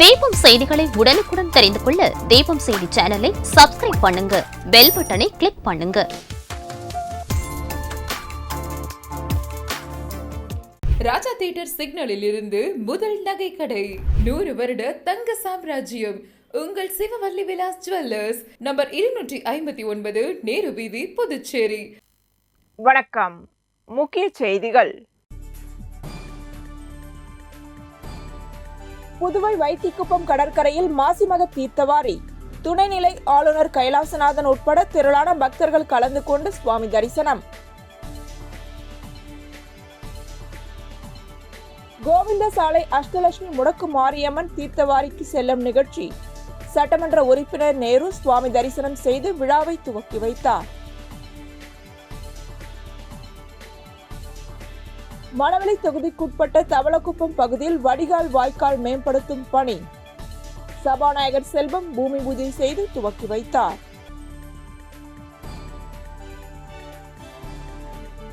தீபம் செய்திகளை உடனுக்குடன் தெரிந்து கொள்ள தீபம் செய்தி சேனலை சப்ஸ்கிரைப் பண்ணுங்க, பெல் பட்டனை கிளிக் பண்ணுங்க. ராஜா தியேட்டர் சிக்னலில் இருந்து முதல் நகை கடை, 100 வருட தங்க சாம்ராஜ்யம் உங்கள் சிவவல்லி விலாஸ் ஜுவல்லர்ஸ், நம்பர் 259, நேரு வீதி, புதுச்சேரி. வணக்கம். முக்கிய செய்திகள். புதுவை வைத்திக்குப்பம் கடற்கரையில் மாசிமக தீர்த்தவாரி. துணைநிலை ஆளுநர் கைலாசநாதன் உட்பட திரளான பக்தர்கள் கலந்து கொண்டு சுவாமி தரிசனம். கோவிந்தசாலை அஷ்டலட்சுமி முடக்கு மாரியம்மன் தீர்த்தவாரிக்கு செல்லும் நிகழ்ச்சி. சட்டமன்ற உறுப்பினர் நேரு சுவாமி தரிசனம் செய்து விழாவை துவக்கி வைத்தார். மணவெளி தொகுதிக்குட்பட்ட தவளக்குப்பம் பகுதியில் வடிகால் வாய்க்கால் மேம்படுத்தும் பணி. சபாநாயகர் செல்வம் பூமி பூஜை செய்து துவக்கி வைத்தார்.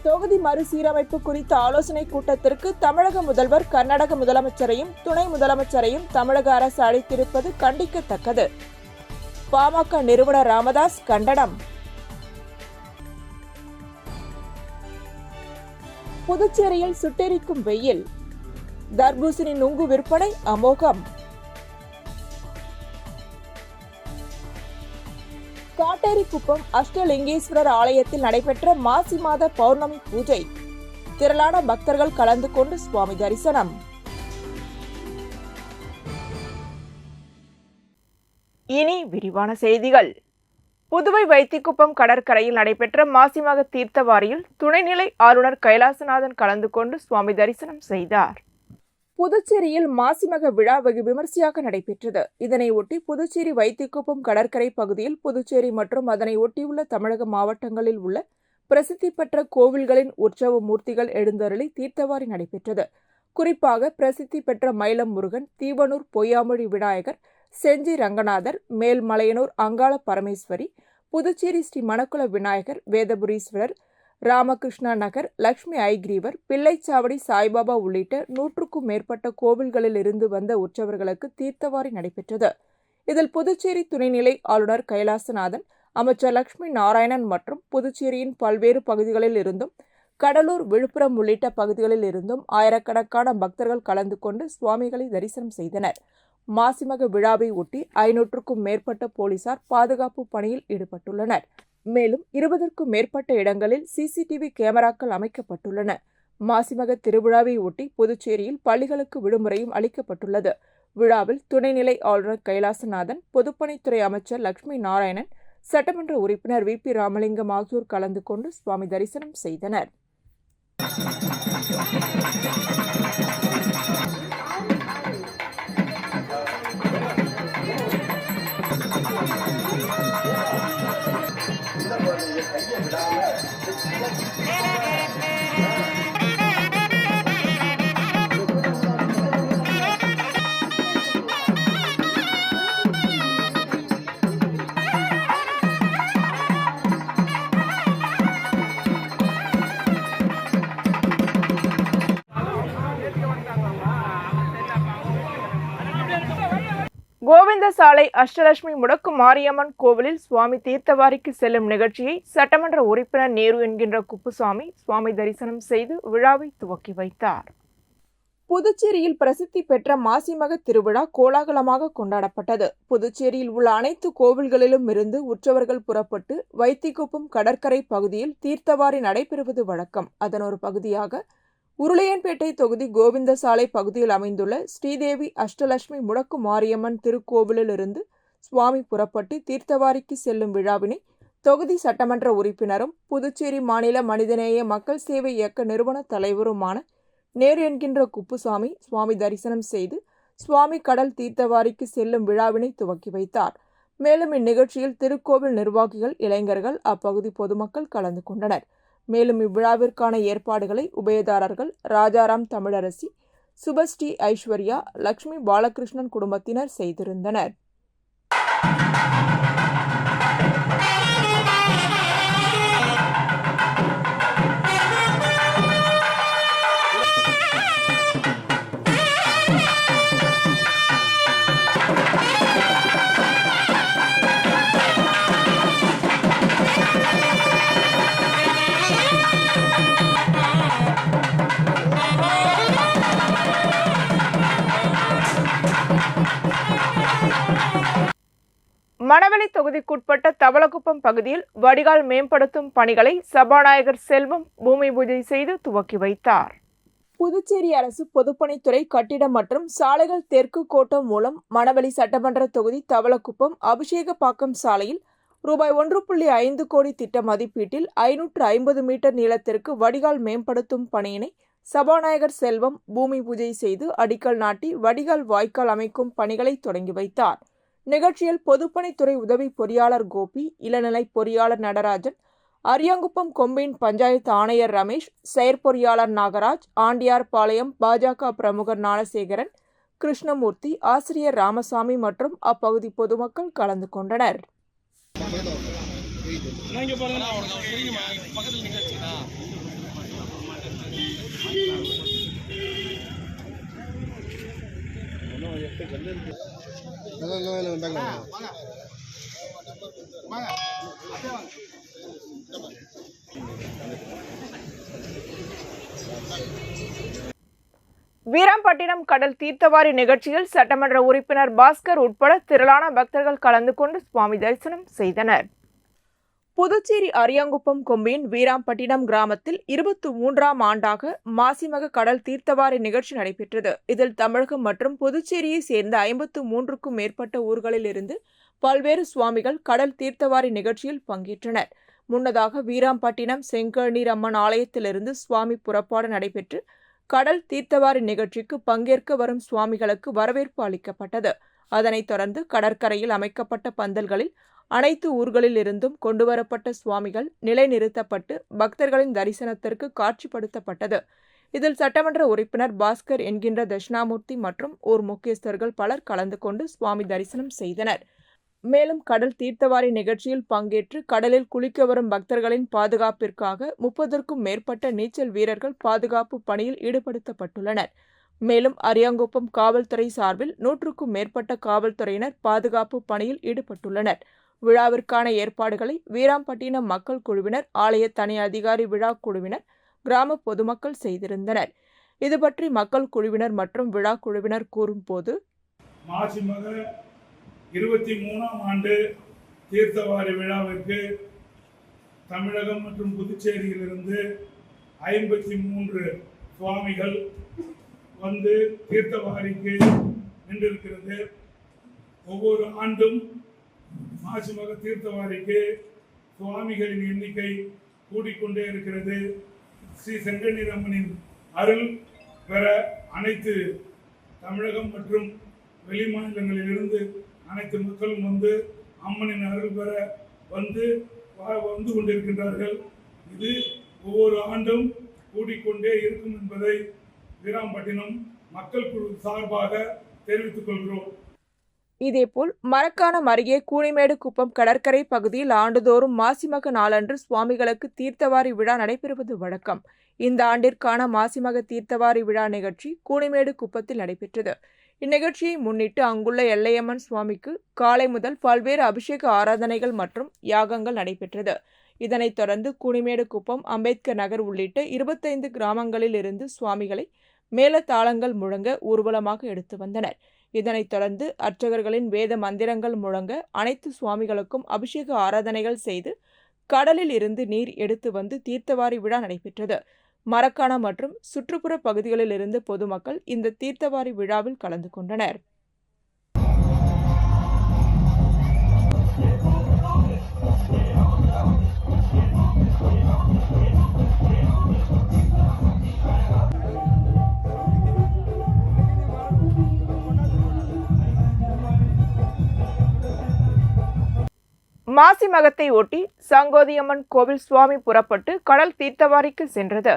தொகுதி மறுசீரமைப்பு குறித்த ஆலோசனை கூட்டத்திற்கு தமிழக முதல்வர் கர்நாடக முதலமைச்சரையும் துணை முதலமைச்சரையும் தமிழக அரசு அழைத்திருப்பது கண்டிக்கத்தக்கது. பாமக நிறுவனர் ராமதாஸ் கண்டனம். புதுச்சேரியில் சுட்டெரிக்கும் வெயில். தர்பூசணி நுங்கு விற்பனை அமோகம். காட்டேரிக்குப்பம் அஷ்டலிங்கேஸ்வரர் ஆலயத்தில் நடைபெற்ற மாசி மாத பௌர்ணமி பூஜை. திரளான பக்தர்கள் கலந்து கொண்டு சுவாமி தரிசனம். இனி விரிவான செய்திகள். புதுவை வைத்திக்குப்பம் கடற்கரையில் நடைபெற்ற மாசிமக தீர்த்தவாரியில் துணைநிலை ஆளுநர் கைலாசநாதன் கலந்து கொண்டு சுவாமி தரிசனம் செய்தார். புதுச்சேரியில் மாசிமக விழா வெகு விமர்சையாக நடைபெற்றது. இதனை ஒட்டி புதுச்சேரி வைத்திக்குப்பம் கடற்கரை பகுதியில் புதுச்சேரி மற்றும் அதனை ஒட்டியுள்ள தமிழக மாவட்டங்களில் உள்ள பிரசித்தி பெற்ற கோவில்களின் உற்சவ மூர்த்திகள் எழுந்தருளி தீர்த்தவாரி நடைபெற்றது. குறிப்பாக பிரசித்தி பெற்ற மயிலம் முருகன், தீவனூர் பொய்யாமொழி விநாயகர், செஞ்சி ரங்கநாதர், மேல்மலையனூர் அங்காள பரமேஸ்வரி, புதுச்சேரி ஸ்ரீ மணக்குள விநாயகர், வேதபுரீஸ்வரர், ராமகிருஷ்ணா நகர், லட்சுமி ஐகிரீவர், பிள்ளைச்சாவடி சாய்பாபா உள்ளிட்ட 100க்கும் மேற்பட்ட கோவில்களில் இருந்து வந்த உற்சவர்களுக்கு தீர்த்தவாரி நடைபெற்றது. இதில் புதுச்சேரி துணைநிலை ஆளுநர் கைலாசநாதன், அமைச்சர் லட்சுமி நாராயணன் மற்றும் புதுச்சேரியின் பல்வேறு பகுதிகளில் இருந்தும் கடலூர், விழுப்புரம் உள்ளிட்ட பகுதிகளில் இருந்தும் ஆயிரக்கணக்கான பக்தர்கள் கலந்து கொண்டு சுவாமிகளை தரிசனம் செய்தனர். மாசிமக விழாவை ஒட்டி 500க்கும் மேற்பட்ட போலீசார் பாதுகாப்பு பணியில் ஈடுபட்டுள்ளனர். மேலும் 20க்கும் மேற்பட்ட இடங்களில் சிசிடிவி கேமராக்கள் அமைக்கப்பட்டுள்ளன. மாசிமக திருவிழாவை ஒட்டி புதுச்சேரியில் பள்ளிகளுக்கு விடுமுறையும் அளிக்கப்பட்டுள்ளது. விழாவில் துணைநிலை ஆளுநர் கைலாசநாதன், பொதுப்பணித்துறை அமைச்சர் லட்சுமி நாராயணன், சட்டமன்ற உறுப்பினர் வி.பி. ராமலிங்கம் ஆகியோர் கலந்து கொண்டு சுவாமி தரிசனம் செய்தனர். கோவிந்தசாலை அஷ்டலட்சுமி முடக்கு மாரியம்மன் கோவிலில் சுவாமி தீர்த்தவாரிக்கு செல்லும் நிகழ்ச்சியை சட்டமன்ற உறுப்பினர் நேரு என்கின்ற குப்புசாமி சுவாமி தரிசனம் செய்து விழாவை துவக்கி வைத்தார். புதுச்சேரியில் பிரசித்தி பெற்ற மாசிமக திருவிழா கோலாகலமாக கொண்டாடப்பட்டது. புதுச்சேரியில் உள்ள அனைத்து கோவில்களிலும் இருந்து உற்சவர்கள் புறப்பட்டு வைத்திக்குப்பம் கடற்கரை பகுதியில் தீர்த்தவாரி நடைபெறுவது வழக்கம். அதன் ஒரு பகுதியாக உருளையன்பேட்டை தொகுதி கோவிந்தசாலை பகுதியில் அமைந்துள்ள ஸ்ரீதேவி அஷ்டலட்சுமி முடக்கு மாரியம்மன் திருக்கோவிலில் இருந்து சுவாமி புறப்பட்டு தீர்த்தவாரிக்கு செல்லும் விழாவினை தொகுதி சட்டமன்ற உறுப்பினரும் புதுச்சேரி மாநில மனிதநேய மக்கள் சேவை இயக்க நிறுவன தலைவருமான நேரு என்கின்ற குப்புசாமி சுவாமி தரிசனம் செய்து சுவாமி கடல் தீர்த்தவாரிக்கு செல்லும் விழாவினை துவக்கி வைத்தார். மேலும் இந்நிகழ்ச்சியில் திருக்கோவில் நிர்வாகிகள், இளைஞர்கள், அப்பகுதி பொதுமக்கள் கலந்து கொண்டனர். மேலும் இவ்விழாவிற்கான ஏற்பாடுகளை உபயதாரர்கள் ராஜாராம் தமிழரசி, சுபஸ்ரீ ஐஸ்வர்யா, லட்சுமி பாலகிருஷ்ணன் குடும்பத்தினர் செய்திருந்தனர். மணவெளி தொகுதிக்குட்பட்ட தவளக்குப்பம் பகுதியில் வடிகால் மேம்படுத்தும் பணிகளை சபாநாயகர் செல்வம் பூமி பூஜை செய்து துவக்கி வைத்தார். புதுச்சேரி அரசு பொதுப்பணித்துறை கட்டிடம் மற்றும் சாலைகள் தெற்கு கோட்டம் மூலம் மணவெளி சட்டமன்ற தொகுதி தவளக்குப்பம் அபிஷேகப்பாக்கம் சாலையில் ரூபாய் 1.5 கோடி திட்ட மதிப்பீட்டில் 550 மீட்டர் நீளத்திற்கு வடிகால் மேம்படுத்தும் பணியினை சபாநாயகர் செல்வம் பூமி பூஜை செய்து அடிக்கல் நாட்டி வடிகால் வாய்க்கால் அமைக்கும் பணிகளை தொடங்கி வைத்தார். நிகழ்ச்சியில் பொதுப்பணித்துறை உதவி பொறியாளர் கோபி, இளநிலை பொறியாளர் நடராஜன், அரியாங்குப்பம் கொம்பைன் பஞ்சாயத்து ஆணையர் ரமேஷ், செயற்பொறியாளர் நாகராஜ், ஆண்டியார்பாளையம் பாஜக பிரமுகர் ஞானசேகரன், கிருஷ்ணமூர்த்தி, ஆசிரியர் ராமசாமி மற்றும் அப்பகுதி பொதுமக்கள் கலந்து கொண்டனர். வீராம்பட்டினம் கடல் தீர்த்தவாரி நிகழ்ச்சியில் சட்டமன்ற உறுப்பினர் பாஸ்கர் உட்பட திரளான பக்தர்கள் கலந்து கொண்டு சுவாமி தரிசனம் செய்தனர். புதுச்சேரி அரியாங்குப்பம் கொம்பியின் வீராம்பட்டினம் கிராமத்தில் 23ஆம் ஆண்டாக மாசிமக கடல் தீர்த்தவாரி நிகழ்ச்சி நடைபெற்றது. இதில் தமிழகம் மற்றும் புதுச்சேரியை சேர்ந்த 53க்கும் மேற்பட்ட ஊர்களில் இருந்து பல்வேறு சுவாமிகள் கடல் தீர்த்தவாரி நிகழ்ச்சியில் பங்கேற்றனர். முன்னதாக வீராம்பட்டினம் செங்கழுநீர் அம்மன் ஆலயத்திலிருந்து சுவாமி புறப்பாடு நடைபெற்று கடல் தீர்த்தவாரி நிகழ்ச்சிக்கு பங்கேற்க வரும் சுவாமிகளுக்கு வரவேற்பு அளிக்கப்பட்டது. அதனைத் தொடர்ந்து கடற்கரையில் அமைக்கப்பட்ட பந்தல்களில் அனைத்து ஊர்களில் இருந்தும் கொண்டுவரப்பட்ட சுவாமிகள் நிலைநிறுத்தப்பட்டு பக்தர்களின் தரிசனத்திற்கு காட்சிப்படுத்தப்பட்டது. இதில் சட்டமன்ற உறுப்பினர் பாஸ்கர் என்கின்ற தட்சிணாமூர்த்தி மற்றும் ஊர் முக்கியஸ்தர்கள் பலர் கலந்து கொண்டு சுவாமி தரிசனம் செய்தனர். மேலும் கடல் தீர்த்தவாரி நிகழ்ச்சியில் பங்கேற்று கடலில் குளிக்க வரும் பக்தர்களின் பாதுகாப்பிற்காக 30க்கும் மேற்பட்ட நீச்சல் வீரர்கள் பாதுகாப்பு பணியில் ஈடுபடுத்தப்பட்டுள்ளனர். மேலும் அரியாங்குப்பம் காவல்துறை சார்பில் 100க்கும் மேற்பட்ட காவல்துறையினர் பாதுகாப்பு பணியில் ஈடுபட்டுள்ளனர். விழாவிற்கான ஏற்பாடுகளை வீராம்பட்டினம் மக்கள் குழுவினர், ஆலய தனி அதிகாரி விழா குழுவினர், கிராம பொதுமக்கள் செய்திருந்தனர். இதுபற்றி மக்கள் குழுவினர் மற்றும் விழா குழுவினர் கூறும்போது, 23ஆம் ஆண்டு தீர்த்தவாரி விழாவிற்கு தமிழகம் மற்றும் புதுச்சேரியிலிருந்து 53 சுவாமிகள் வந்து தீர்த்தவாரிக்கு நின்றிருக்கிறது. ஒவ்வொரு ஆண்டும் மாசிமக தீர்த்தவாரிக்கு சுவாமிகளின் எண்ணிக்கை கூடிக்கொண்டே இருக்கிறது. ஸ்ரீ செங்கழுநீர் அம்மனின் அருள் பெற அனைத்து தமிழகம் மற்றும் வெளி மாநிலங்களிலிருந்து அனைத்து மக்களும் வந்து அம்மனின் அருள் பெற வந்து கொண்டிருக்கின்றார்கள். இது ஒவ்வொரு ஆண்டும் கூடிக்கொண்டே இருக்கும் என்பதை வீராம்பட்டினம் மக்கள் குழு சார்பாக தெரிவித்துக் கொள்கிறோம். இதேபோல் மரக்காணம் அருகே கூனிமேடு குப்பம் கடற்கரை பகுதியில் ஆண்டுதோறும் மாசிமக நாளன்று சுவாமிகளுக்கு தீர்த்தவாரி விழா நடைபெறுவது வழக்கம். இந்த ஆண்டிற்கான மாசிமக தீர்த்தவாரி விழா நிகழ்ச்சி கூனிமேடு குப்பத்தில் நடைபெற்றது. இந்நிகழ்ச்சியை முன்னிட்டு அங்குள்ள எல்லையம்மன் சுவாமிக்கு காலை முதல் பல்வேறு அபிஷேக ஆராதனைகள் மற்றும் யாகங்கள் நடைபெற்றது. இதனைத் தொடர்ந்து கூனிமேடு குப்பம், அம்பேத்கர் நகர் உள்ளிட்ட 25 கிராமங்களில் இருந்து சுவாமிகளை மேளதாளங்கள் முழங்க ஊர்வலமாக எடுத்து வந்தனர். இதனைத் தொடர்ந்து அர்ச்சகர்களின் வேத மந்திரங்கள் முழங்க அனைத்து சுவாமிகளுக்கும் அபிஷேக ஆராதனைகள் செய்து கடலில் இருந்து நீர் எடுத்து வந்து தீர்த்தவாரி விழா நடைபெற்றது. மரக்காணம் மற்றும் சுற்றுப்புற பகுதிகளில் இருந்து பொதுமக்கள் இந்த தீர்த்தவாரி விழாவில் கலந்து கொண்டனர். மாசி மகத்தை ஒட்டி சங்கோதியம்மன் கோவில் சுவாமி புறப்பட்டு கடல் தீர்த்தவாரிக்கு சென்றது.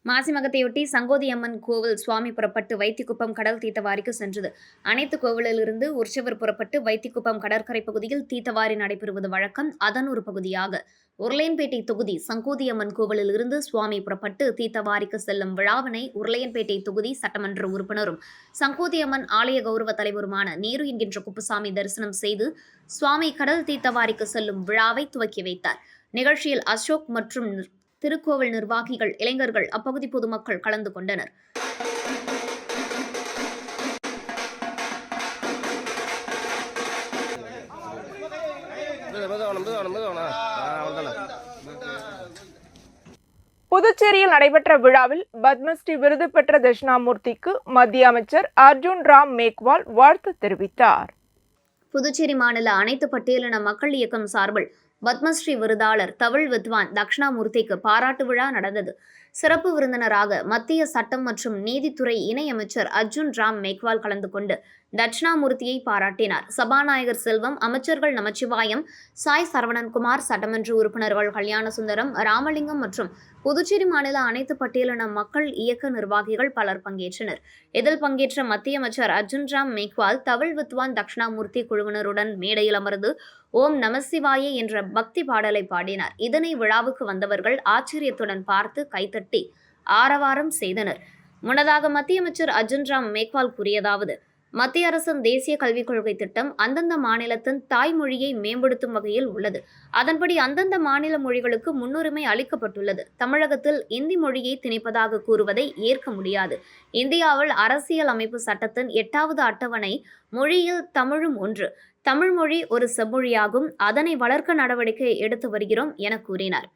மாசிமகத்தையொட்டி சங்கோதியம்மன் கோவில் சுவாமி புறப்பட்டு வைத்திக்குப்பம் கடல் தீர்த்தவாரிக்கு சென்றது. அனைத்து கோவிலிலிருந்து உற்சவர் புறப்பட்டு வைத்திக்குப்பம் கடற்கரை பகுதியில் தீர்த்தவாரி நடைபெறுவது வழக்கம். அதன் ஒரு பகுதியாக உருளையன்பேட்டை தொகுதி சங்கோதியம்மன் கோவிலில் இருந்து சுவாமி புறப்பட்டு தீர்த்தவாரிக்கு செல்லும் விழாவினை உருளையன்பேட்டை தொகுதி சட்டமன்ற உறுப்பினரும் சங்கோதியம்மன் ஆலய கௌரவ தலைவருமான நேரு என்கின்ற குப்புசாமி தரிசனம் செய்து சுவாமி கடல் தீர்த்தவாரிக்கு செல்லும் விழாவை துவக்கி வைத்தார். நிகழ்ச்சியில் அசோக் மற்றும் திருக்கோவில் நிர்வாகிகள், இளைஞர்கள், அப்பகுதி பொதுமக்கள் கலந்து கொண்டனர். புதுச்சேரியில் நடைபெற்ற விழாவில் பத்மஸ்ரீ விருது பெற்ற தட்சிணாமூர்த்திக்கு மத்திய அமைச்சர் அர்ஜுன் ராம் மேக்வால் வாழ்த்து தெரிவித்தார். புதுச்சேரி மாநில அனைத்து பட்டியலின மக்கள் இயக்கம் சார்பில் பத்மஸ்ரீ விருதாளர் தமிழ் வித்வான் தட்சிணாமூர்த்திக்கு பாராட்டு விழா நடந்தது. சிறப்பு விருந்தினராக மத்திய சட்டம் மற்றும் நீதித்துறை இணையமைச்சர் அர்ஜுன் ராம் மேக்வால் கலந்து கொண்டு தட்சிணாமூர்த்தியை பாராட்டினார். சபாநாயகர் செல்வம், அமைச்சர்கள் நமச்சிவாயம், சாய் சரவணன்குமார், சட்டமன்ற உறுப்பினர்கள் கல்யாண சுந்தரம், ராமலிங்கம் மற்றும் புதுச்சேரி மாநில அனைத்து பட்டியலின மக்கள் இயக்க நிர்வாகிகள் பலர் பங்கேற்றனர். இதில் பங்கேற்ற மத்திய அமைச்சர் அர்ஜுன் ராம் மேக்வால் தமிழ் வித்வான் தட்சிணாமூர்த்தி குழுவினருடன் மேடையில் அமர்ந்து ஓம் நமசிவாயே என்ற பக்தி பாடலை பாடினார். இதனை விழாவுக்கு வந்தவர்கள் ஆச்சரியத்துடன் பார்த்து கைத்தட்டி ஆரவாரம் செய்தனர். முன்னதாக மத்திய அமைச்சர் அர்ஜுன் ராம் மேக்வால் கூறியதாவது: மத்திய அரசின் தேசிய கல்விக் கொள்கை திட்டம் அந்தந்த மாநிலத்தின் தாய்மொழியை மேம்படுத்தும் வகையில் உள்ளது. அதன்படி அந்தந்த மாநில மொழிகளுக்கு முன்னுரிமை அளிக்கப்பட்டுள்ளது. தமிழகத்தில் இந்தி மொழியை திணிப்பதாக கூறுவதை ஏற்க முடியாது. இந்தியாவில் அரசியல் அமைப்பு சட்டத்தின் 8வது அட்டவணை மொழியில் தமிழும் ஒன்று. தமிழ் மொழி ஒரு செம்மொழியாகும். அதனை வளர்க்க நடவடிக்கை எடுத்து வருகிறோம் என கூறினார்.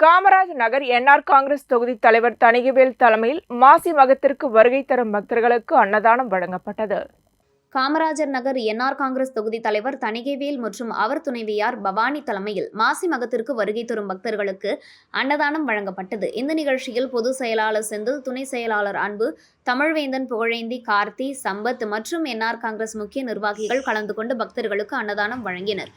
காமராஜ் நகர் என்ஆர் காங்கிரஸ் தொகுதி தலைவர் தணிகவேல் தலைமையில் மாசி மகத்திற்கு வருகை தரும் பக்தர்களுக்கு அன்னதானம் வழங்கப்பட்டது. காமராஜர் நகர் என்ஆர் காங்கிரஸ் தொகுதி தலைவர் தணிகைவேல் மற்றும் அவர் துணைவியார் பவானி தலைமையில் மாசி மகத்திற்கு வருகை தரும் பக்தர்களுக்கு அன்னதானம் வழங்கப்பட்டது. இந்த நிகழ்ச்சியில் பொதுச் செயலாளர் செந்தில், துணை செயலாளர் அன்பு, தமிழ்வேந்தன், புகழேந்தி, கார்த்தி, சம்பத் மற்றும் என்ஆர் காங்கிரஸ் முக்கிய நிர்வாகிகள் கலந்து கொண்டு பக்தர்களுக்கு அன்னதானம் வழங்கினர்.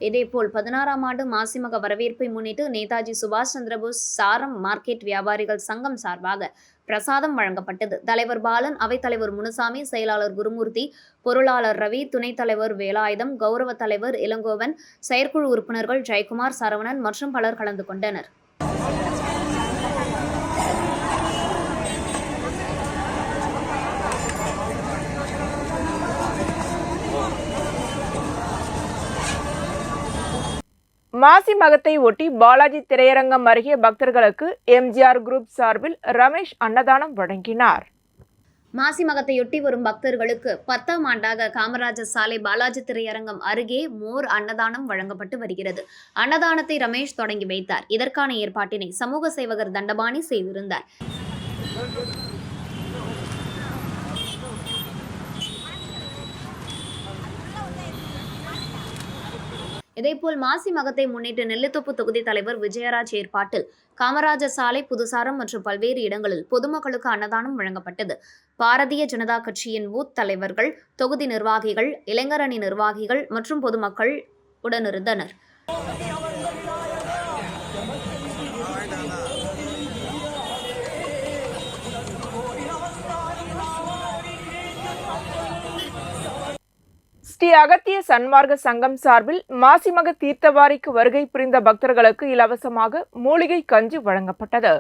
இதேபோல் 16ஆம் ஆண்டு மாசிமக வரவேற்பை முன்னிட்டு நேதாஜி சுபாஷ் சந்திரபோஸ் சாரம் மார்க்கெட் வியாபாரிகள் சங்கம் சார்பாக பிரசாதம் வழங்கப்பட்டது. தலைவர் பாலன், அவைத்தலைவர் முனுசாமி, செயலாளர் குருமூர்த்தி, பொருளாளர் ரவி, துணைத் தலைவர் வேலாயுதம், கௌரவ தலைவர் இளங்கோவன், செயற்குழு உறுப்பினர்கள் ஜெயக்குமார், சரவணன் மற்றும் பலர் கலந்து கொண்டனர். மாசி மகத்தை ஒட்டி பாலாஜி திரையரங்கம் அருகே பக்தர்களுக்கு எம்ஜிஆர் குரூப் சார்பில் ரமேஷ் அன்னதானம் வழங்கினார். மாசி மகத்தையொட்டி வரும் பக்தர்களுக்கு 10ஆம் ஆண்டாக காமராஜர் சாலை பாலாஜி திரையரங்கம் அருகே மோர் அன்னதானம் வழங்கப்பட்டு வருகிறது. அன்னதானத்தை ரமேஷ் தொடங்கி வைத்தார். இதற்கான ஏற்பாட்டினை சமூக சேவகர் தண்டபாணி செய்திருந்தார். இதேபோல் மாசி மகத்தை முன்னிட்டு நெல்லித்தோப்பு தொகுதி தலைவர் விஜயராஜ் ஏற்பாட்டில் காமராஜர் சாலை, புதுசாரம் மற்றும் பல்வேறு இடங்களில் பொதுமக்களுக்கு அன்னதானம் வழங்கப்பட்டது. பாரதிய ஜனதா கட்சியின் பூத் தலைவர்கள், தொகுதி நிர்வாகிகள், இளைஞர் அணி நிர்வாகிகள் மற்றும் பொதுமக்கள் உடனிருந்தனர். ஸ்ரீ அகத்திய சன்மார்க்க சங்கம் சார்பில் மாசிமக தீர்த்தவாரிக்கு வருகை புரிந்த பக்தர்களுக்கு இலவசமாக மூலிகை கஞ்சி வழங்கப்பட்டது.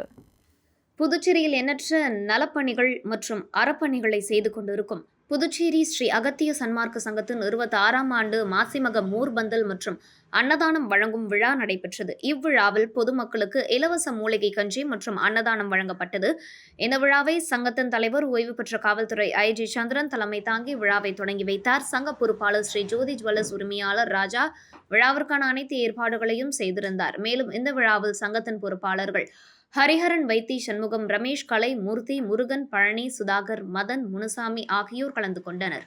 புதுச்சேரியில் எண்ணற்ற நலப்பணிகள் மற்றும் அறப்பணிகளை செய்து கொண்டிருக்கும் புதுச்சேரி ஸ்ரீ அகத்திய சன்மார்க்க சங்கத்தின் 26ஆம் ஆண்டு மாசிமக மூர்பந்தல் மற்றும் அன்னதானம் வழங்கும் விழா நடைபெற்றது. இவ்விழாவில் பொதுமக்களுக்கு இலவச மூலிகை கஞ்சி மற்றும் அன்னதானம் வழங்கப்பட்டது. இந்த விழாவை சங்கத்தின் தலைவர், ஓய்வு பெற்ற காவல்துறை ஐஜி சந்திரன் தலைமை தாங்கி விழாவை தொடங்கி வைத்தார். சங்க பொறுப்பாளர் ஸ்ரீ ஜோதி ஜுவல்லர்ஸ் உரிமையாளர் ராஜா விழாவிற்கான அனைத்து ஏற்பாடுகளையும் செய்திருந்தார். மேலும் இந்த விழாவில் சங்கத்தின் பொறுப்பாளர்கள் ஹரிஹரன், வைத்தி, சண்முகம், ரமேஷ், கலை, மூர்த்தி, முருகன், பழனி, சுதாகர், மதன், முனுசாமி ஆகியோர் கலந்து கொண்டனர்.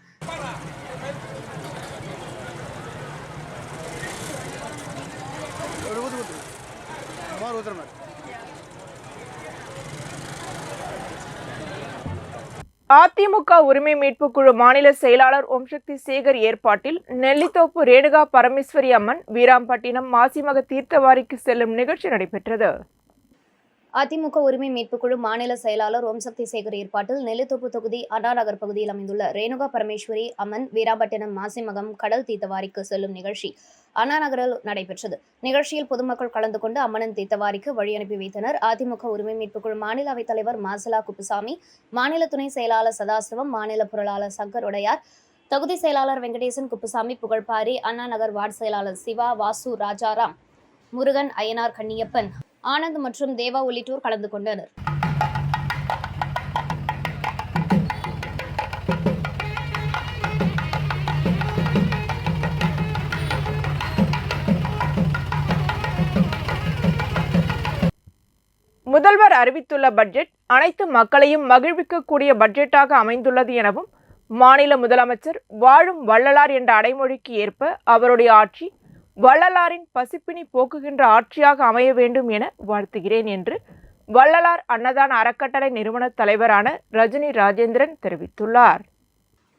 அதிமுக உரிமை மீட்பு குழு மாநில செயலாளர் ஓம்சக்தி சேகர் ஏற்பாட்டில் நெல்லித்தோப்பு ரேணுகா பரமேஸ்வரி அம்மன் வீராம்பட்டினம் மாசிமக தீர்த்தவாரிக்கு செல்லும் நிகழ்ச்சி நடைபெற்றது. அதிமுக உரிமை மீட்புக்குழு மாநில செயலாளர் ஓம்சக்தி சேகர் ஏற்பாட்டில் நெல்லித்தோப்பு தொகுதி அண்ணாநகர் பகுதியில் அமைந்துள்ள ரேணுகா பரமேஸ்வரி அம்மன் வீராம்பட்டினம் மாசிமகம் கடல் தீர்த்தவாரிக்கு செல்லும் நிகழ்ச்சி அண்ணாநகரில் நடைபெற்றது. நிகழ்ச்சியில் பொதுமக்கள் கலந்து கொண்டு அம்மனின் தீர்த்தவாரிக்கு வழி அனுப்பி வைத்தனர். அதிமுக உரிமை மீட்புக்குழு மாநில அவைத்தலைவர் மாசலா குப்புசாமி, மாநில துணை செயலாளர் சதாசிவம், மாநில பொருளாளர் சங்கர் உடையார், தொகுதி செயலாளர் வெங்கடேசன், குப்புசாமி, புகழ்பாரி, அண்ணாநகர் வார்டு செயலாளர் சிவா, வாசு, ராஜாராம், முருகன், அய்யனார், கண்ணியப்பன், ஆனந்த் மற்றும் தேவா உள்ளிட்டோர் கலந்து கொண்டனர். முதல்வர் அறிவித்துள்ள பட்ஜெட் அனைத்து மக்களையும் மகிழ்விக்கக்கூடிய பட்ஜெட்டாக அமைந்துள்ளது எனவும், மாநில முதலமைச்சர் வாழும் வள்ளலார் என்ற அடைமொழிக்கு ஏற்ப அவருடைய ஆட்சி வள்ளலாரின் பசிப்பினி போக்குகின்ற ஆட்சியாக அமைய வேண்டும் என வாழ்த்துகிறேன் என்று வள்ளலார் அன்னதான அறக்கட்டளை நிறுவன தலைவரான ரஜினி ராஜேந்திரன் தெரிவித்துள்ளார்.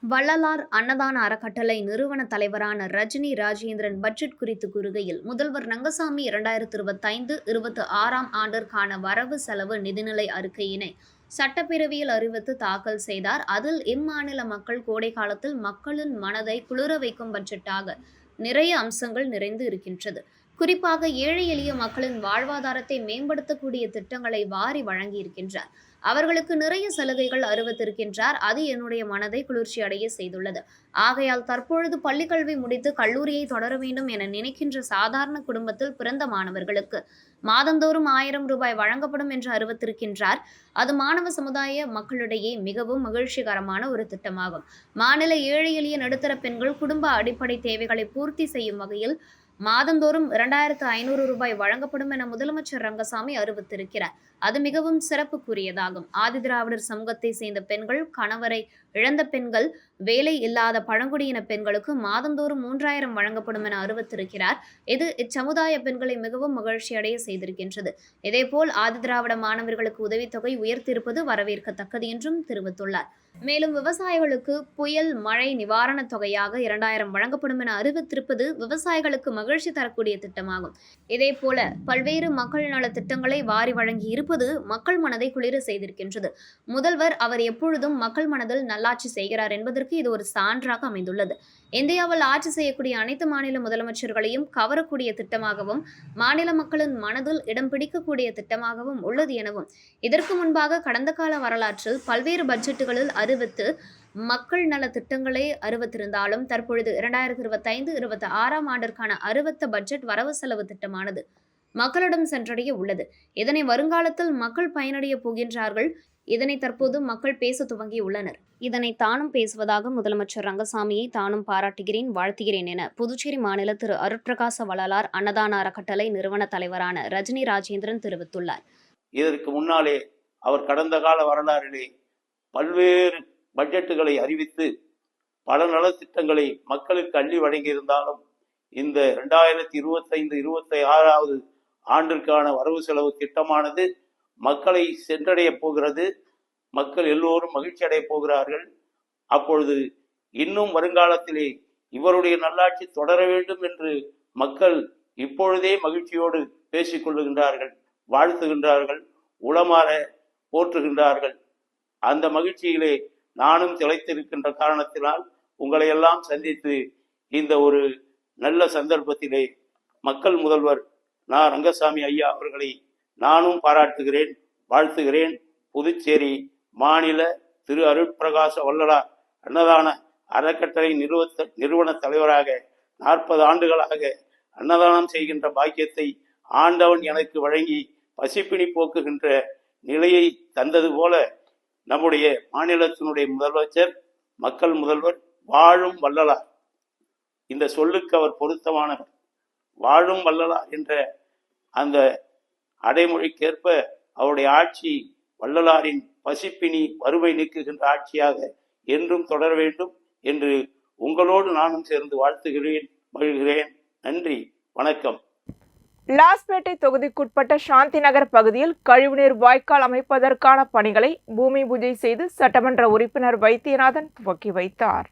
வள்ளலார் அன்னதான அறக்கட்டளை நிறுவன தலைவரான ரஜினி ராஜேந்திரன் பட்ஜெட் குறித்து கூறுகையில், முதல்வர் ரங்கசாமி 2025-26 ஆண்டிற்கான வரவு செலவு நிதிநிலை அறிக்கையினை சட்டப்பேரவையில் அறிவித்து தாக்கல் செய்தார். அதில் இம்மாநில மக்கள் கோடை காலத்தில் மக்களின் மனதை குளிர வைக்கும் பட்ஜெட்டாக நிறைய அம்சங்கள் நிறைந்து இருக்கின்றது. குறிப்பாக ஏழை எளிய மக்களின் வாழ்வாதாரத்தை மேம்படுத்தக்கூடிய திட்டங்களை வாரி வழங்கி இருக்கின்றார். அவர்களுக்கு நிறைய சலுகைகள் அறிவித்திருக்கின்றார். அது என்னுடைய மனதை குளிர்ச்சி அடைய செய்துள்ளது. ஆகையால் தற்பொழுது பள்ளிக்கல்வி முடித்து கல்லூரியை தொடர வேண்டும் என நினைக்கின்ற சாதாரண குடும்பத்தில் பிறந்த மாணவர்களுக்கு மாதந்தோறும் 1000 ரூபாய் வழங்கப்படும் என்று அறிவித்திருக்கின்றார். அது மாணவ சமுதாய மக்களிடையே மிகவும் மகிழ்ச்சிகரமான ஒரு திட்டமாகும். மாநில ஏழை எளிய நடுத்தர பெண்கள் குடும்ப அடிப்படை தேவைகளை பூர்த்தி செய்யும் வகையில் மாதந்தோறும் 2500 ரூபாய் வழங்கப்படும் என முதலமைச்சர் ரங்கசாமி அறிவித்திருக்கிறார். அது மிகவும் சிறப்புக்குரியதாகும். ஆதிதிராவிடர் சமூகத்தை சேர்ந்த பெண்கள், கணவரை இழந்த பெண்கள், வேலை இல்லாத பழங்குடியின பெண்களுக்கு மாதந்தோறும் 3000 வழங்கப்படும் என அறிவித்திருக்கிறார். இது இச்சமுதாய பெண்களை மிகவும் மகிழ்ச்சி அடைய செய்திருக்கின்றது. இதேபோல் ஆதிதிராவிட மாணவர்களுக்கு உதவித்தொகை உயர்த்தியிருப்பது வரவேற்கத்தக்கது என்றும் தெரிவித்துள்ளார். மேலும் விவசாயிகளுக்கு புயல் மழை நிவாரணத் தொகையாக 2000 வழங்கப்படும் என அறிவித்திருப்பது விவசாயிகளுக்கு மகிழ்ச்சி தரக்கூடிய திட்டமாகும். இதேபோல பல்வேறு மக்கள் நல திட்டங்களை வாரி வழங்கி இருப்பது மக்கள் மனதை குளிர செய்திருக்கின்றது. முதல்வர் அவர் எப்பொழுதும் மக்கள் மனதில் நல்லாட்சி செய்கிறார் என்பதற்கு இது ஒரு சான்றாக அமைந்துள்ளது. இந்தியாவில் ஆட்சி செய்யக்கூடிய அனைத்து மாநில முதலமைச்சர்களையும் கவரக்கூடிய திட்டமாகவும் மாநில மக்களின் மனதில் இடம் பிடிக்கக்கூடிய திட்டமாகவும் உள்ளது எனவும், இதற்கு முன்பாக கடந்த கால வரலாற்றில் பல்வேறு பட்ஜெட்டுகளில் அறிவித்து மக்கள் நல திட்டங்களை அறிவித்திருந்தாலும் தற்பொழுது 2025-26 ஆண்டிற்கான அறிவித்த பட்ஜெட் வரவு செலவு திட்டமானது மக்களிடம் சென்றடைய உள்ளது. இதனை வருங்காலத்தில் மக்கள் பயனடைய போகின்றார்கள். இதனை தற்போது மக்கள் பேச துவங்கியுள்ளனர். இதனை தானும் பேசுவதாக முதலமைச்சர் ரங்கசாமியை தானும் பாராட்டுகிறேன், வாழ்த்துகிறேன் என புதுச்சேரி மாநில திரு அருட்பிரகாச வள்ளலார் அன்னதான அறக்கட்டளை நிறுவன தலைவரான ரஜினி ராஜேந்திரன் தெரிவித்துள்ளார். இதற்கு முன்னாலே அவர் கடந்த கால வரலாறிலே பல்வேறு பட்ஜெட்டுகளை அறிவித்து பல நலத்திட்டங்களை மக்களுக்கு அள்ளி வழங்கியிருந்தாலும் இந்த 2025-26 ஆண்டிற்கான வரவு செலவு திட்டமானது மக்களை சென்றடைய போகிறது. மக்கள் எல்லோரும் மகிழ்ச்சி அடைய போகிறார்கள். அப்பொழுது இன்னும் வருங்காலத்திலே இவருடைய நல்லாட்சி தொடர வேண்டும் என்று மக்கள் இப்பொழுதே மகிழ்ச்சியோடு பேசிக் கொள்ளுகின்றார்கள், வாழ்த்துகின்றார்கள், உளமாற போற்றுகின்றார்கள். அந்த மகிழ்ச்சியிலே நானும் திளைத்திருக்கின்ற காரணத்தினால் உங்களை எல்லாம் சந்தித்து இந்த ஒரு நல்ல சந்தர்ப்பத்திலே மக்கள் முதல்வர் ரங்கசாமி ஐயா அவர்களை நானும் பாராட்டுகிறேன், வாழ்த்துகிறேன். புதுச்சேரி மாநில திரு அருட்பிரகாச வள்ளலார் அன்னதான அறக்கட்டளை நிறுவன தலைவராக 40 ஆண்டுகளாக அன்னதானம் செய்கின்ற பாக்கியத்தை ஆண்டவன் எனக்கு வழங்கி பசிப்பினி போக்குகின்ற நிலையை தந்தது போல நம்முடைய மாநிலத்தினுடைய முதலமைச்சர், மக்கள் முதல்வர் வாழும் வள்ளலார், இந்த சொல்லுக்கு அவர் பொருத்தமானவர். வாழும் வள்ளலார் என்ற அந்த அடைமொழிக்கேற்ப அவருடைய ஆட்சி வள்ளலாரின் பசிப்பினி வறுமை நீக்குகின்ற ஆட்சியாக என்றும் தொடர வேண்டும் என்று உங்களோடு நானும் சேர்ந்து வாழ்த்துகிறேன், மகிழ்கிறேன். நன்றி, வணக்கம். லாஸ்பேட்டை தொகுதிக்குட்பட்ட சாந்தி நகர் பகுதியில் கழிவுநீர் வாய்க்கால் அமைப்பதற்கான பணிகளை பூமி பூஜை செய்து சட்டமன்ற உறுப்பினர் வைத்தியநாதன் துவக்கி வைத்தார்.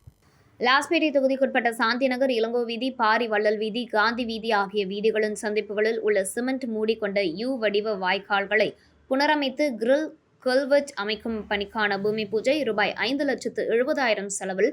லாஸ்பேட்டை தொகுதிக்குட்பட்ட சாந்தி நகர், இளங்கோ வீதி, பாரி வள்ளல் வீதி, காந்தி வீதி ஆகிய வீதிகளின் சந்திப்புகளில் உள்ள சிமெண்ட் மூடி கொண்ட யூ வடிவ வாய்க்கால்களை புனரமைத்து கிரில் கல்வெட் அமைக்கும் பணிக்கான பூமி பூஜை ரூபாய் 5,70,000 செலவில்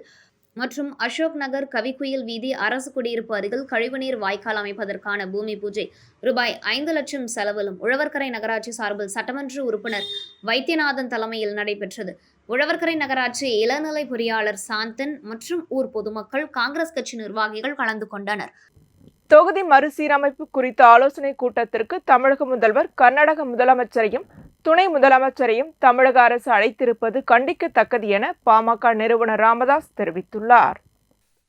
மற்றும் அசோக் நகர் கவிக்குயில் வீதி அரசு குடியிருப்பு அருகில் கழிவுநீர் வாய்க்கால் அமைப்பதற்கான பூமி பூஜை ரூபாய் 5 லட்சம் செலவிலும் உழவர்கரை நகராட்சி சார்பில் சட்டமன்ற உறுப்பினர் வைத்தியநாதன் தலைமையில் நடைபெற்றது. உழவர்கரை நகராட்சி இளநிலை பொறியாளர் சாந்தன் மற்றும் ஊர் பொதுமக்கள், காங்கிரஸ் கட்சி நிர்வாகிகள் கலந்து கொண்டனர். தொகுதி மறுசீரமைப்பு குறித்த ஆலோசனை கூட்டத்திற்கு தமிழக முதல்வர் கர்நாடக முதலமைச்சரையும் துணை முதலமைச்சரையும் தமிழக அரசு அழைத்திருப்பது கண்டிக்கத்தக்கது என பாமக நிறுவனர் ராமதாஸ் தெரிவித்துள்ளார்.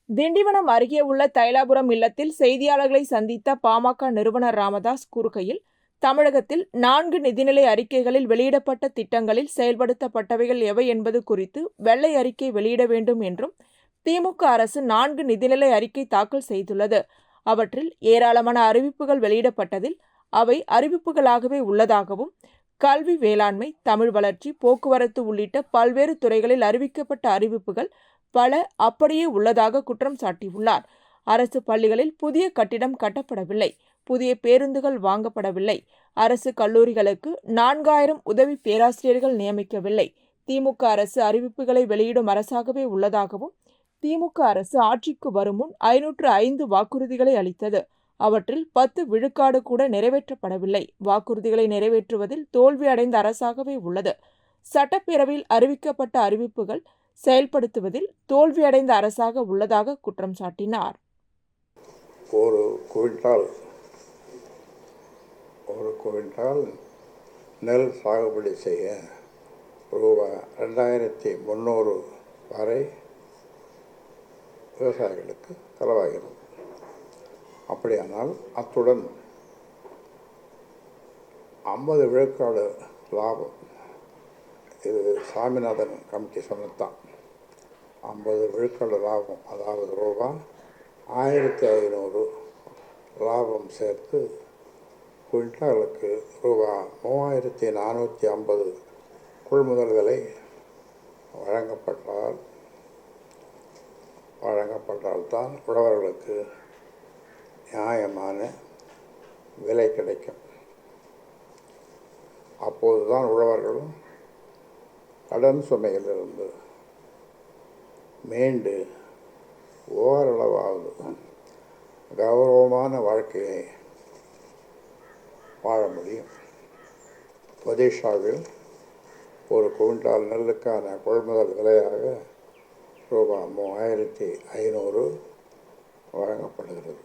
திண்டிவனம் அருகே உள்ள தைலாபுரம் இல்லத்தில் செய்தியாளர்களை சந்தித்த பாமக நிறுவனர் ராமதாஸ் கூறுகையில், தமிழகத்தில் 4 நிதிநிலை அறிக்கைகளில் வெளியிடப்பட்ட திட்டங்களில் செயல்படுத்தப்பட்டவைகள் எவை என்பது குறித்து வெள்ளை அறிக்கை வெளியிட வேண்டும் என்றும், திமுக அரசு 4 நிதிநிலை அறிக்கை தாக்கல் செய்துள்ளது. அவற்றில் ஏராளமான அறிவிப்புகள் வெளியிடப்பட்டதில் அவை அறிவிப்புகளாகவே உள்ளதாகவும், கல்வி, வேளாண்மை, தமிழ் வளர்ச்சி, போக்குவரத்து உள்ளிட்ட பல்வேறு துறைகளில் அறிவிக்கப்பட்ட அறிவிப்புகள் பல அப்படியே உள்ளதாக குற்றம் சாட்டியுள்ளார். அரசு பள்ளிகளில் புதிய கட்டிடம் கட்டப்படவில்லை, புதிய பேருந்துகள் வாங்கப்படவில்லை, அரசு கல்லூரிகளுக்கு 4000 உதவி பேராசிரியர்கள் நியமிக்கவில்லை. திமுக அரசு அறிவிப்புகளை வெளியிடும் அரசாகவே உள்ளதாகவும், திமுக அரசு ஆட்சிக்கு வரும் முன் 505 வாக்குறுதிகளை அளித்தது. அவற்றில் 10 விழுக்காடு கூட நிறைவேற்றப்படவில்லை. வாக்குறுதிகளை நிறைவேற்றுவதில் தோல்வி அடைந்த அரசாகவே உள்ளது. சட்டப்பேரவையில் அறிவிக்கப்பட்ட அறிவிப்புகள் செயல்படுத்துவதில் தோல்வியடைந்த அரசாக உள்ளதாக குற்றம் சாட்டினார். ஒரு குவிண்டால் நெல் சாகுபடி செய்ய ரூபாய் 2300 வரை விவசாயிகளுக்கு செலவாகிறது. அப்படியானால் அத்துடன் 50 விழுக்காடு லாபம், இது சாமிநாதன் கமிட்டி சொன்னதான், 50 விழுக்காடு லாபம், அதாவது ரூபாய் 1500 லாபம் சேர்த்து குவிண்டாலுக்கு ரூபாய் 3450 கொள்முதல் விலை வழங்கப்பட்டால்தான் உழவர்களுக்கு நியாயமான விலை கிடைக்கும். அப்போதுதான் உழவர்களும் கடன் சுமையிலிருந்து மீண்டு ஓரளவாவது கௌரவமான வாழ்க்கையை வாழ முடியும். ஒடிஷாவில் ஒரு குவிண்டால் நெல்லுக்கான கொள்முதல் விலையாக ரூபாய் 3500 வழங்கப்படுகிறது.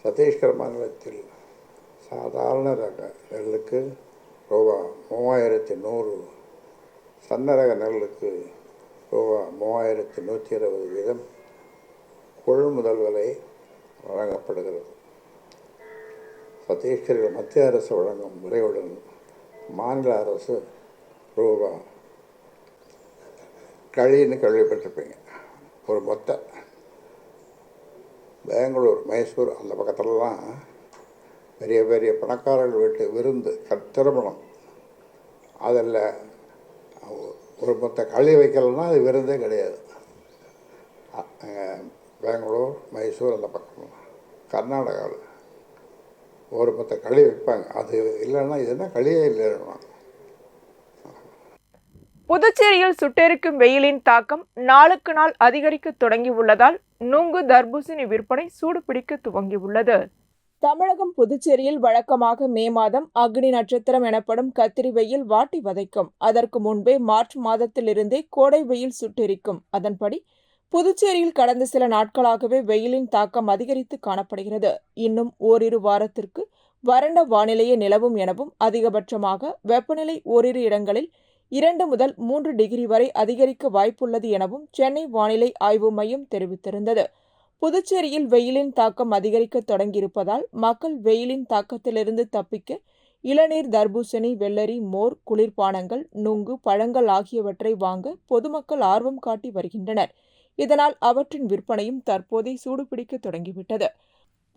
சத்தீஸ்கர் மாநிலத்தில் சாதாரண ரக நெல்லுக்கு ரூபாய் 3100, சன்னரக நெல்லுக்கு ரூபாய் 3120 வீதம் கொள்முதல் விலை வழங்கப்படுகிறது. சத்தீஸ்கரில் மத்திய அரசு வழங்கும் விலையுடன் மாநில அரசு ரூபாய் களின்னு கேள்விப்பட்டிருப்பீங்க, ஒரு மொத்த பெங்களூர், மைசூர் அந்த பக்கத்துலலாம் பெரிய பெரிய பணக்காரர்கள் வீட்டு விருந்து திருமணம், அதில் ஒரு மொத்த களி வைக்கலன்னா அது விருந்தே கிடையாது. பெங்களூர், மைசூர் அந்த பக்கம், கர்நாடகாவில் ஒரு மொத்த களி வைப்பாங்க. அது இல்லைன்னா இதுனா களியே இல்லைன்னா. புதுச்சேரியில் சுட்டெரிக்கும் வெயிலின் தாக்கம் நாளுக்கு நாள் அதிகரிக்க தொடங்கியுள்ளதால் நுங்கு, தர்பூசணி விற்பனை சூடுபிடிக்க துவங்கியுள்ளது. தமிழகம் புதுச்சேரியில் வழக்கமாக மே மாதம் அக்னி நட்சத்திரம் எனப்படும் கத்திரி வெயில் வாட்டி வதைக்கும். அதற்கு முன்பே மார்ச் மாதத்திலிருந்தே கோடை வெயில் சுட்டெரிக்கும். அதன்படி புதுச்சேரியில் கடந்த சில நாட்களாகவே வெயிலின் தாக்கம் அதிகரித்து காணப்படுகிறது. இன்னும் ஓரிரு வாரத்திற்கு வறண்ட வானிலையே நிலவும் எனவும், அதிகபட்சமாக வெப்பநிலை ஓரிரு இடங்களில் 2 முதல் 3 டிகிரி வரை அதிகரிக்க வாய்ப்புள்ளது எனவும் சென்னை வானிலை ஆய்வு மையம் தெரிவித்திருந்தது. புதுச்சேரியில் வெயிலின் தாக்கம் அதிகரிக்க தொடங்கியிருப்பதால் மக்கள் வெயிலின் தாக்கத்திலிருந்து தப்பிக்க இளநீர், தர்பூசணி, வெள்ளரி, மோர், குளிர்பானங்கள், நுங்கு, பழங்கள் ஆகியவற்றை வாங்க பொதுமக்கள் ஆர்வம் காட்டி வருகின்றனர். இதனால் அவற்றின் விற்பனையும் தற்போதே சூடுபிடிக்க தொடங்கிவிட்டது.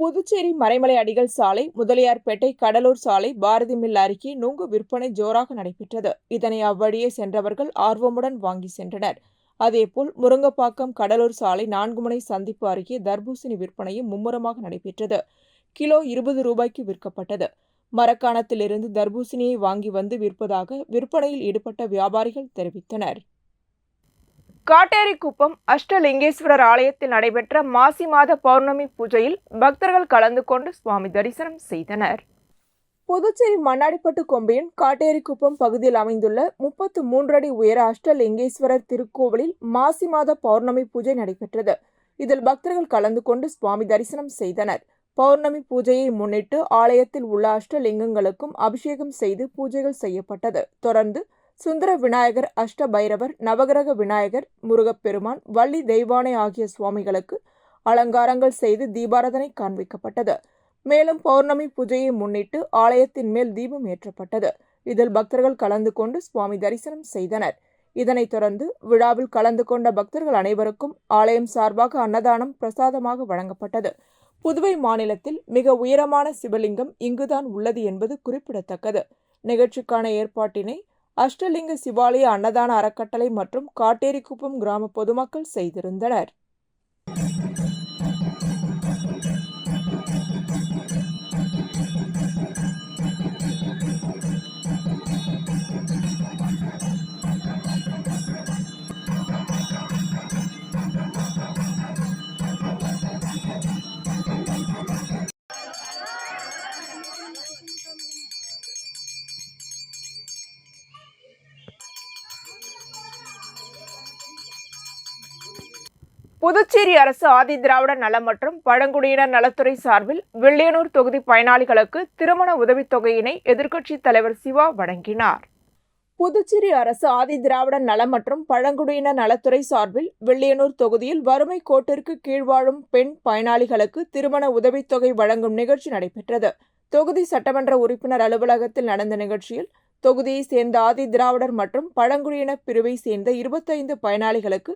புதுச்சேரி மறைமலை அடிகள் சாலை, முதலியார்பேட்டை, கடலூர் சாலை, பாரதி மில் அருகே நுங்கு விற்பனை ஜோராக நடைபெற்றது. இதனை அவ்வழியே சென்றவர்கள் ஆர்வமுடன் வாங்கி சென்றனர். அதேபோல் முருங்கப்பாக்கம், கடலூர் சாலை 4 முனை சந்திப்பு அருகே தர்பூசணி விற்பனையும் மும்முரமாக நடைபெற்றது. கிலோ 20 ரூபாய்க்கு விற்கப்பட்டது. மரக்காணத்திலிருந்து தர்பூசணியை வாங்கி வந்து விற்பதாக விற்பனையில் ஈடுபட்ட வியாபாரிகள் தெரிவித்தனர். காட்டேரிக்குப்பம் அஷ்டலிங்கேஸ்வரர் ஆலயத்தில் நடைபெற்ற மாசி மாத பௌர்ணமி பூஜையில் பக்தர்கள் கலந்து கொண்டு சுவாமி தரிசனம் செய்தனர். புதுச்சேரி மண்ணாடிப்பட்டு கொம்பியின் காட்டேரிக்குப்பம் பகுதியில் அமைந்துள்ள 33 அடி உயர அஷ்டலிங்கேஸ்வரர் திருக்கோவிலில் மாசி மாத பௌர்ணமி பூஜை நடைபெற்றது. இதில் பக்தர்கள் கலந்து கொண்டு சுவாமி தரிசனம் செய்தனர். பௌர்ணமி பூஜையை முன்னிட்டு ஆலயத்தில் உள்ள அஷ்டலிங்கங்களுக்கும் அபிஷேகம் செய்து பூஜைகள் செய்யப்பட்டது. தொடர்ந்து சுந்தர விநாயகர், அஷ்ட பைரவர், நவகிரக விநாயகர், முருகப்பெருமான், வள்ளி தெய்வானை ஆகிய சுவாமிகளுக்கு அலங்காரங்கள் செய்து தீபாராதனை காண்பிக்கப்பட்டது. மேலும் பௌர்ணமி பூஜையை முன்னிட்டு ஆலயத்தின் மேல் தீபம் ஏற்றப்பட்டது. இதில் பக்தர்கள் கலந்து கொண்டு சுவாமி தரிசனம் செய்தனர். இதனைத் தொடர்ந்து விழாவில் கலந்து கொண்ட பக்தர்கள் அனைவருக்கும் ஆலயம் சார்பாக அன்னதானம் பிரசாதமாக வழங்கப்பட்டது. புதுவை மாநிலத்தில் மிக உயரமான சிவலிங்கம் இங்குதான் உள்ளது என்பது குறிப்பிடத்தக்கது. நிகழ்ச்சிக்கான ஏற்பாட்டினை அஷ்டலிங்க சிவாலய அன்னதான அறக்கட்டளை மற்றும் காட்டேரிக்குப்பம் கிராம பொதுமக்கள் செய்திருந்தனர். புதுச்சேரி அரசு ஆதி திராவிட நலம் மற்றும் பழங்குடியினர் நலத்துறை சார்பில் வில்லியனூர் தொகுதி பயனாளிகளுக்கு திருமண உதவித்தொகையினை எதிர்க்கட்சித் தலைவர் சிவா வழங்கினார். புதுச்சேரி அரசு ஆதி திராவிட நலம் மற்றும் பழங்குடியினர் நலத்துறை சார்பில் வில்லியனூர் தொகுதியில் வறுமை கோட்டிற்கு கீழ் வாழும் பெண் பயனாளிகளுக்கு திருமண உதவித்தொகை வழங்கும் நிகழ்ச்சி நடைபெற்றது. தொகுதி சட்டமன்ற உறுப்பினர் அலுவலகத்தில் நடந்த நிகழ்ச்சியில் தொகுதியை சேர்ந்த ஆதி திராவிடர் மற்றும் பழங்குடியினர் பிரிவை சேர்ந்த 25 பயனாளிகளுக்கு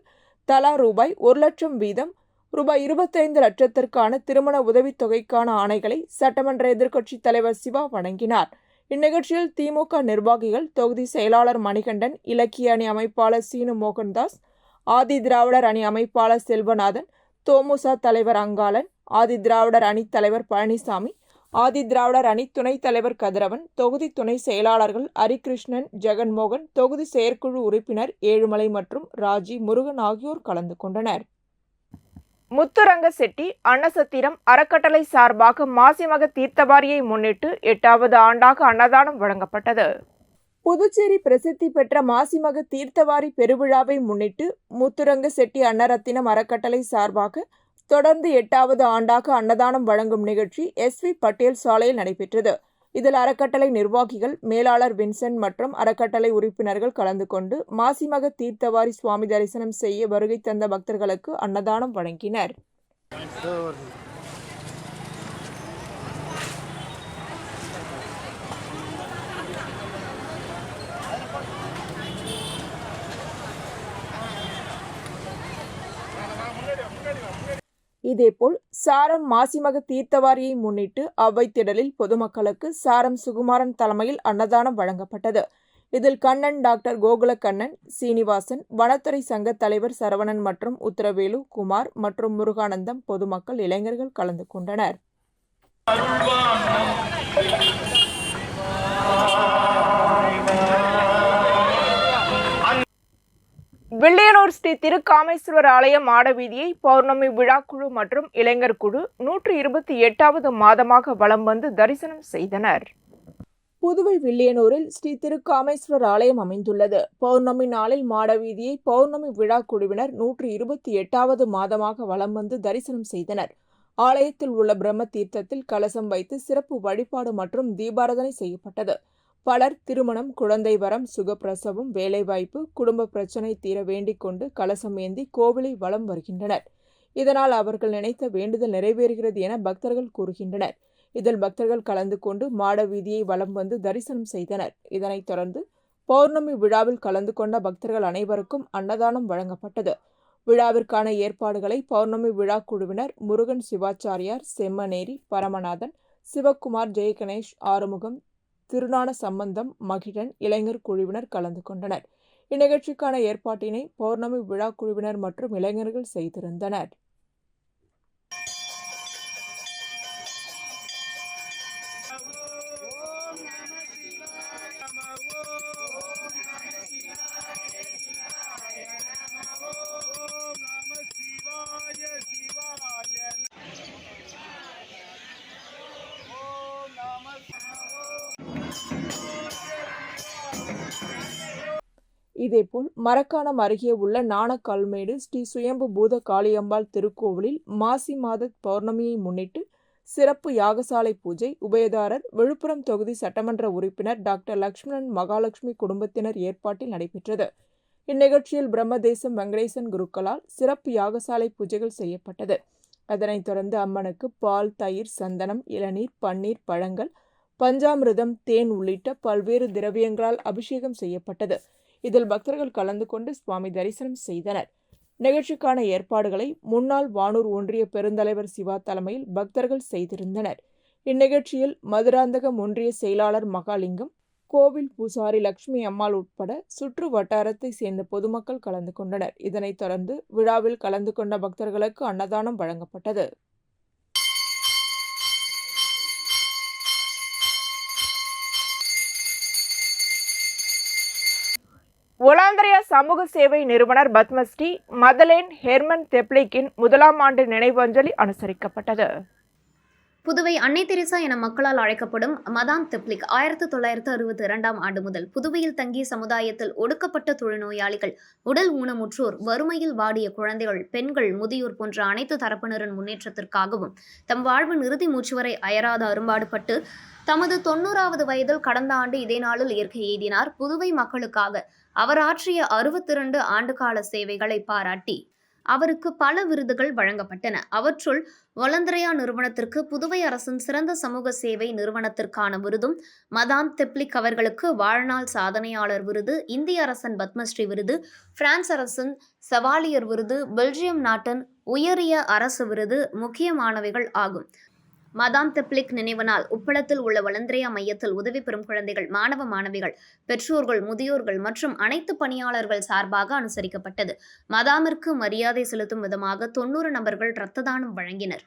தலா ரூபாய் 1 லட்சம் வீதம் ரூபாய் 25 லட்சத்திற்கான திருமண உதவித்தொகைக்கான ஆணைகளை சட்டமன்ற எதிர்க்கட்சித் தலைவர் சிவா வழங்கினார். இந்நிகழ்ச்சியில் திமுக நிர்வாகிகள், தொகுதி செயலாளர் மணிகண்டன், இலக்கிய அணி அமைப்பாளர் சீனு மோகன்தாஸ், ஆதி திராவிடர் அணி அமைப்பாளர் செல்வநாதன், தோமுசா தலைவர் அங்காளன், ஆதி திராவிடர் அணி தலைவர் பழனிசாமி, ஆதி திராவிடர் அணி துணைத் தலைவர் கதிரவன், தொகுதி துணை செயலாளர்கள் ஹரிகிருஷ்ணன், ஜெகன்மோகன், தொகுதி செயற்குழு உறுப்பினர் ஏழுமலை மற்றும் ராஜி, முருகன் ஆகியோர் கலந்து கொண்டனர். முத்துரங்க செட்டி அன்னசத்திரம் அறக்கட்டளை சார்பாக மாசிமக தீர்த்தவாரியை முன்னிட்டு 8வது ஆண்டாக அன்னதானம் வழங்கப்பட்டது. புதுச்சேரி பிரசித்தி பெற்ற மாசிமக தீர்த்தவாரி பெருவிழாவை முன்னிட்டு முத்துரங்க செட்டி அன்னரத்தினம் அறக்கட்டளை சார்பாக தொடர்ந்து 8வது ஆண்டாக அன்னதானம் வழங்கும் நிகழ்ச்சி SV பட்டேல் சாலையில் நடைபெற்றது. இதில் அறக்கட்டளை நிர்வாகிகள், மேலாளர் வின்சென்ட் மற்றும் அறக்கட்டளை உறுப்பினர்கள் கலந்து கொண்டு மாசிமக தீர்த்தவாரி சுவாமி தரிசனம் செய்ய வருகை தந்த பக்தர்களுக்கு அன்னதானம் வழங்கினர். இதேபோல் சாரம் மாசிமக தீர்த்தவாரியை முன்னிட்டு அவ்வைத்திடலில் பொதுமக்களுக்கு சாரம் சுகுமாரன் தலைமையில் அன்னதானம் வழங்கப்பட்டது. இதில் கண்ணன், டாக்டர் கோகுலக்கண்ணன், சீனிவாசன், வனத்துறை சங்க தலைவர் சரவணன் மற்றும் உத்தரவேலு, குமார் மற்றும் முருகானந்தம், பொதுமக்கள், இளைஞர்கள் கலந்து கொண்டனர். வில்லியனூர் ஸ்ரீ திருக்காமேஸ்வரர் ஆலய மாடவீதியை பௌர்ணமி விழாக்குழு மற்றும் இளைஞர் குழு 128வது மாதமாக வலம் வந்து தரிசனம் செய்தனர். புதுவை வில்லியனூரில் ஸ்ரீ திருக்காமேஸ்வரர் ஆலயம் அமைந்துள்ளது. பௌர்ணமி நாளில் மாடவீதியை பௌர்ணமி விழா குழுவினர் 128வது மாதமாக வலம் வந்து தரிசனம் செய்தனர். ஆலயத்தில் உள்ள பிரம்ம தீர்த்தத்தில் கலசம் வைத்து சிறப்பு வழிபாடு மற்றும் தீபாராதனை செய்யப்பட்டது. பலர் திருமணம், குழந்தை வரம், சுகப்பிரசவம், வேலைவாய்ப்பு, குடும்ப பிரச்சனை தீர வேண்டிக் கொண்டு கலசம் ஏந்தி கோவிலை வலம் வருகின்றனர். இதனால் அவர்கள் நினைத்த வேண்டுதல் நிறைவேறுகிறது என பக்தர்கள் கூறுகின்றனர். இதில் பக்தர்கள் கலந்து கொண்டு மாட வீதியை வலம் வந்து தரிசனம் செய்தனர். இதனைத் தொடர்ந்து பௌர்ணமி விழாவில் கலந்து கொண்ட பக்தர்கள் அனைவருக்கும் அன்னதானம் வழங்கப்பட்டது. விழாவிற்கான ஏற்பாடுகளை பௌர்ணமி விழா குழுவினர் முருகன் சிவாச்சாரியார், செம்மநேரி, பரமநாதன், சிவக்குமார், ஜெயகணேஷ், ஆறுமுகம், திருஞான சம்பந்தம், மகிழன், இளைஞர் குழுவினர் கலந்து கொண்டனர். இந்நிகழ்ச்சிக்கான ஏற்பாட்டினை பௌர்ணமி விழா குழுவினர் மற்றும் இளைஞர்கள் செய்திருந்தனர். இதேபோல் மரக்காணம் அருகே உள்ள நாணக்கால்மேடு ஸ்ரீ சுயம்பு பூத காளியம்பாள் திருக்கோவிலில் மாசி மாத பௌர்ணமியை முன்னிட்டு சிறப்பு யாகசாலை பூஜை உபயதாரர் விழுப்புரம் தொகுதி சட்டமன்ற உறுப்பினர் டாக்டர் லட்சுமணன் மகாலட்சுமி குடும்பத்தினர் ஏற்பாட்டில் நடைபெற்றது. இந்நிகழ்ச்சியில் பிரம்மதேசம் வெங்கடேசன் குருக்களால் சிறப்பு யாகசாலை பூஜைகள் செய்யப்பட்டது. அதனைத் தொடர்ந்து அம்மனுக்கு பால், தயிர், சந்தனம், இளநீர், பன்னீர், பழங்கள், பஞ்சாமிர்தம், தேன் உள்ளிட்ட பல்வேறு திரவியங்களால் அபிஷேகம் செய்யப்பட்டது. இதில் பக்தர்கள் கலந்து கொண்டு சுவாமி தரிசனம் செய்தனர். நிகழ்ச்சிக்கான ஏற்பாடுகளை முன்னாள் வானூர் ஒன்றிய பெருந்தலைவர் சிவா தலைமையில் பக்தர்கள் செய்திருந்தனர். இந்நிகழ்ச்சியில் மதுராந்தகம் ஒன்றிய செயலாளர் மகாலிங்கம், கோவில் பூசாரி லட்சுமி அம்மாள் உட்பட சுற்று வட்டாரத்தை சேர்ந்த பொதுமக்கள் கலந்து கொண்டனர். இதனைத் தொடர்ந்து விழாவில் கலந்து கொண்ட பக்தர்களுக்கு அன்னதானம் வழங்கப்பட்டது. ஒலாந்திரியா சமூக சேவை நிறுவனர் பத்மஸ்ரீ மதலேன் ஹெர்மன் தெப்ளிக்கின் 1ஆம் ஆண்டு நினைவஞ்சலி அனுசரிக்கப்பட்டது. புதுவை அன்னை தெரசா என மக்களால் அழைக்கப்படும் மதாம் தெப்ளிக் 1962ஆம் ஆண்டு முதல் புதுவையில் தங்கிய சமுதாயத்தில் ஒடுக்கப்பட்ட தொழுநோயாளிகள், உடல் ஊனமுற்றோர், வறுமையில் வாடிய குழந்தைகள், பெண்கள், முதியோர் போன்ற அனைத்து தரப்பினரின் முன்னேற்றத்திற்காகவும் தம் வாழ்வின் இறுதி மூச்சு வரை அயராத அரும்பாடுபட்டு தமது 90வது வயதில் கடந்த ஆண்டு இதே நாளில் இயற்கை எய்தினார். புதுவை மக்களுக்காக அவர் ஆற்றிய 62 ஆண்டுகால சேவைகளை பாராட்டி அவருக்கு பல விருதுகள் வழங்கப்பட்டன. அவற்றுள் ஒலந்திரையா நிறுவனத்திற்கு புதுவை அரசின் சிறந்த சமூக சேவை நிறுவனத்திற்கான விருதும், மதாம் தெப்ளிக் அவர்களுக்கு வாழ்நாள் சாதனையாளர் விருது, இந்திய அரசின் பத்மஸ்ரீ விருது, பிரான்ஸ் அரசின் செவாலியர் விருது, பெல்ஜியம் நாட்டின் உயரிய அரசு விருது முக்கியமானவைகள் ஆகும். மதாம் தெப்ளிக் நினைவு நாள் உப்பளத்தில் உள்ள ஒலந்திரையா மையத்தில் உதவி பெறும் குழந்தைகள், மாணவ மாணவிகள், பெற்றோர்கள், முதியோர்கள் மற்றும் அனைத்து பணியாளர்கள் சார்பாக அனுசரிக்கப்பட்டது. மதாமிற்கு மரியாதை செலுத்தும் விதமாக 90 நபர்கள் இரத்த தானம் வழங்கினர்.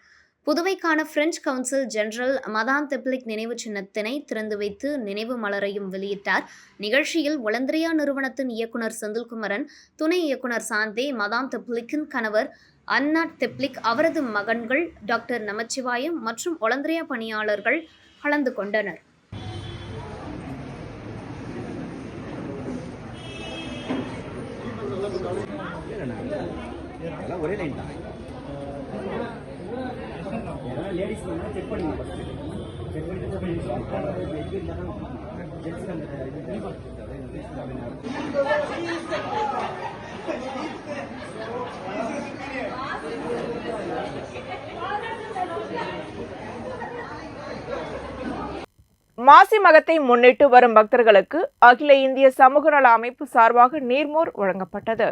புதுவைக்கான பிரெஞ்சு கவுன்சில் ஜெனரல் மதாம் தெப்ளிக் நினைவு சின்னத்தினை திறந்து வைத்து நினைவு மலரையும் வெளியிட்டார். நிகழ்ச்சியில் ஒலந்திரையா நிறுவனத்தின் இயக்குனர் செந்தில்குமரன், துணை இயக்குனர் சாந்தே, மதாம் தெப்ளிக்கின் கணவர் அன்னா தெப்ளிக், அவரது மகன்கள் டாக்டர் நமச்சிவாயம் மற்றும் ஒலந்திரையா பணியாளர்கள் கலந்து கொண்டனர். மாசி மகத்தை முன்னிட்டு வரும் பக்தர்களுக்கு அகில இந்திய சமூக நல அமைப்பு சார்பாக நீர்மோர் வழங்கப்பட்டது.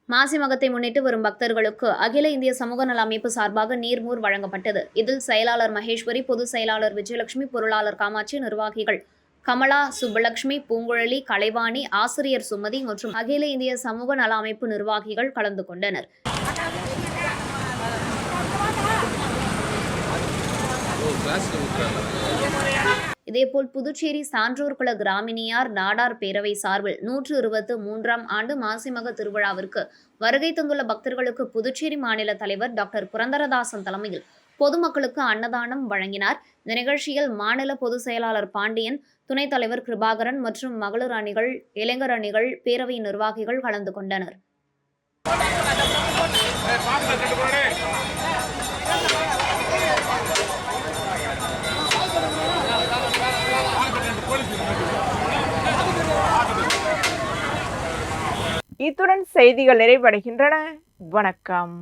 மாசி மகத்தை முன்னிட்டு வரும் பக்தர்களுக்கு அகில இந்திய சமூக நல அமைப்பு சார்பாக நீர்மோர் வழங்கப்பட்டது. இதில் செயலாளர் மகேஸ்வரி, பொதுச் செயலாளர் விஜயலட்சுமி, பொருளாளர் காமாட்சி, நிர்வாகிகள் கமலா, சுப்பலட்சுமி, பூங்குழலி, கலைவாணி, ஆசிரியர் சுமதி மற்றும் அகில இந்திய சமூக நல அமைப்பு நிர்வாகிகள் கலந்து கொண்டனர். இதேபோல் புதுச்சேரி சான்றோர் குல கிராமினியார் நாடார் பேரவை சார்பில் 123ஆம் ஆண்டு மாசிமக திருவிழாவிற்கு வருகை தந்துள்ள பக்தர்களுக்கு புதுச்சேரி மாநில தலைவர் டாக்டர் புரந்தரதாசன் தலைமையில் பொதுமக்களுக்கு அன்னதானம் வழங்கினார். இந்த நிகழ்ச்சியில் மாநில பொதுச் செயலாளர் பாண்டியன், துணைத் தலைவர் கிருபாகரன் மற்றும் மகளிர் அணிகள், இளைஞர் அணிகள், பேரவை நிர்வாகிகள் கலந்து கொண்டனர். இத்துடன் செய்திகள் நிறைவடைகின்றன. வணக்கம்.